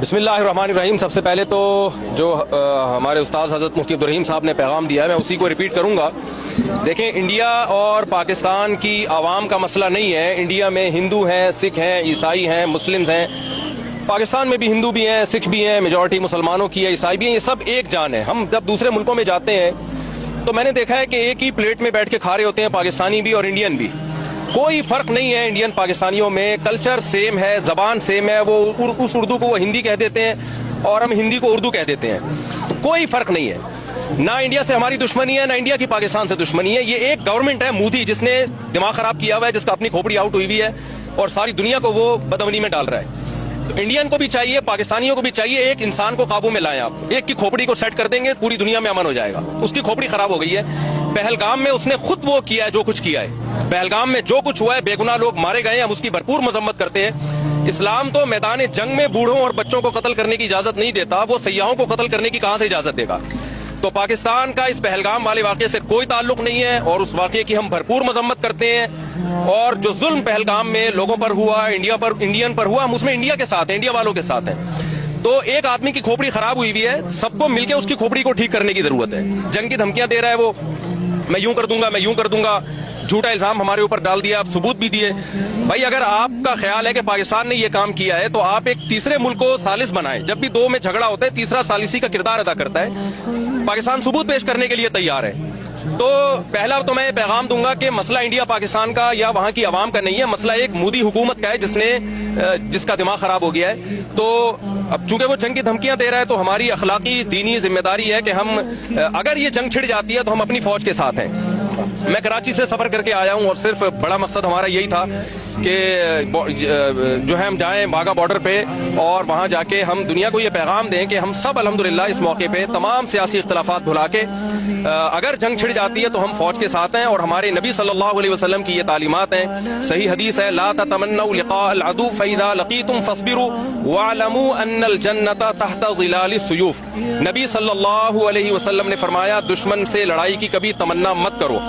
बिस्मिल्लाहिर्रहमानिर्रहीम। सबसे पहले तो जो हमारे उस्ताद हज़रत मुफ्ती अब्दुर्रहीम साहब ने पैगाम दिया है मैं उसी को रिपीट करूँगा। देखें, इंडिया और पाकिस्तान की आवाम का मसला नहीं है। इंडिया में हिंदू हैं, सिख हैं, ईसाई हैं, मुस्लिम्स हैं। पाकिस्तान में भी हिंदू भी हैं, सिख भी हैं, मेजॉरिटी मुसलमानों की है, ईसाई भी हैं। ये सब एक जान है। हम जब दूसरे मुल्कों में जाते हैं तो मैंने देखा है कि एक ही प्लेट में बैठ के खा रहे होते हैं पाकिस्तानी भी और इंडियन भी। कोई फर्क नहीं है इंडियन पाकिस्तानियों में। कल्चर सेम है, जबान सेम है। वो उस उर्दू को वो हिंदी कह देते हैं और हम हिंदी को उर्दू कह देते हैं। कोई फर्क नहीं है। ना इंडिया से हमारी दुश्मनी है, ना इंडिया की पाकिस्तान से दुश्मनी है। ये एक गवर्नमेंट है मोदी, जिसने दिमाग खराब किया हुआ है, जिसका अपनी खोपड़ी आउट हुई हुई है और सारी दुनिया को वो बदअमनी में डाल रहा है। तो इंडियन को भी चाहिए, पाकिस्तानियों को भी चाहिए, एक इंसान को काबू में लाएं आप। एक की खोपड़ी को सेट कर देंगे, पूरी दुनिया में अमन हो जाएगा। उसकी खोपड़ी खराब हो गई है। पहलगाम में उसने खुद वो किया है जो कुछ किया है। पहलगाम में जो कुछ हुआ है, बेगुनाह लोग मारे गए हैं, हम उसकी भरपूर मजम्मत करते हैं। इस्लाम तो मैदान जंग में बूढ़ों और बच्चों को कत्ल करने की इजाजत नहीं देता, वो सयाहों को कत्ल करने की कहां से इजाजत देगा। तो पाकिस्तान का इस पहलगाम वाले वाक़े से कोई ताल्लुक नहीं है और उस वाक़े की हम भरपूर मजम्मत करते हैं। और जो जुल्म पहलगाम में लोगों पर हुआ, इंडियन पर हुआ, हम उसमें इंडिया के साथ हैं, इंडिया वालों के साथ हैं। तो एक आदमी की खोपड़ी खराब हुई हुई है, सबको मिलकर उसकी खोपड़ी को ठीक करने की जरूरत है। जंग की धमकियां दे रहा है वो, मैं यूं कर दूंगा, मैं यूं कर दूंगा, झूठा इल्जाम हमारे ऊपर डाल दिया, आप सबूत भी दिए। भाई, अगर आपका ख्याल है कि पाकिस्तान ने ये काम किया है तो आप एक तीसरे मुल्क को सालिस बनाएं। जब भी दो में झगड़ा होता है, तीसरा सालिसी का किरदार अदा करता है। पाकिस्तान सबूत पेश करने के लिए तैयार है। तो पहला तो मैं पैगाम दूंगा कि मसला इंडिया पाकिस्तान का या वहां की आवाम का नहीं है, मसला एक मोदी हुकूमत का है जिसका दिमाग खराब हो गया है। तो अब चूंकि वो जंग की धमकियां दे रहा है तो हमारी अखलाकी दीनी जिम्मेदारी है कि हम, अगर ये जंग छिड़ जाती है तो हम अपनी फौज के साथ हैं। मैं कराची से सफर करके आया हूं और सिर्फ बड़ा मकसद हमारा यही था कि जो है हम जाएं बागा बॉर्डर पे और वहां जाके हम दुनिया को ये पैगाम दें कि हम सब अल्हम्दुलिल्लाह इस मौके पे तमाम सियासी इख्तिलाफात भुला के अगर जंग छिड़ जाती है तो हम फौज के साथ हैं। और हमारे नबी सल्लल्लाहु अलैहि वसल्लम की ये तालीमात हैं, सही हदीस है, ला ततमन्नौ लिक़ाअल अदू फइज़ा लक़ीतुम फस्बिरु वअलमू अन्नल जन्नता तहता ज़िलालिस सुयूफ। नबी सल्लल्लाहु अलैहि वसल्लम ने फरमाया, दुश्मन से लड़ाई की कभी तमन्ना मत करो,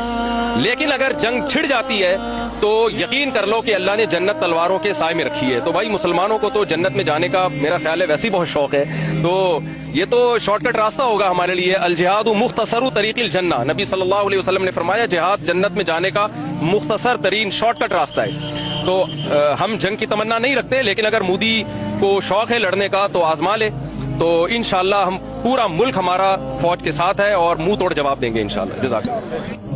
लेकिन अगर जंग छिड़ जाती है तो यकीन कर लो कि अल्लाह ने जन्नत तलवारों के साए में रखी है। तो भाई, मुसलमानों को तो जन्नत में जाने का मेरा ख्याल है वैसे ही बहुत शौक है। तो ये तो शॉर्टकट रास्ता होगा हमारे लिए। अल जिहादु मुख्तसरु तरीक़िल जन्नह, नबी सल्लल्लाहु अलैहि वसल्लम ने फरमाया, जिहाद जन्नत में जाने का मुख्तसर तरीन शॉर्टकट रास्ता है। तो हम जंग की तमन्ना नहीं रखते, लेकिन अगर मोदी को शौक है लड़ने का तो आजमा ले। तो इंशाअल्लाह हम पूरा मुल्क हमारा फौज के साथ है और मुंह तोड़ जवाब देंगे इंशाअल्लाह। जज़ाकल्लाह।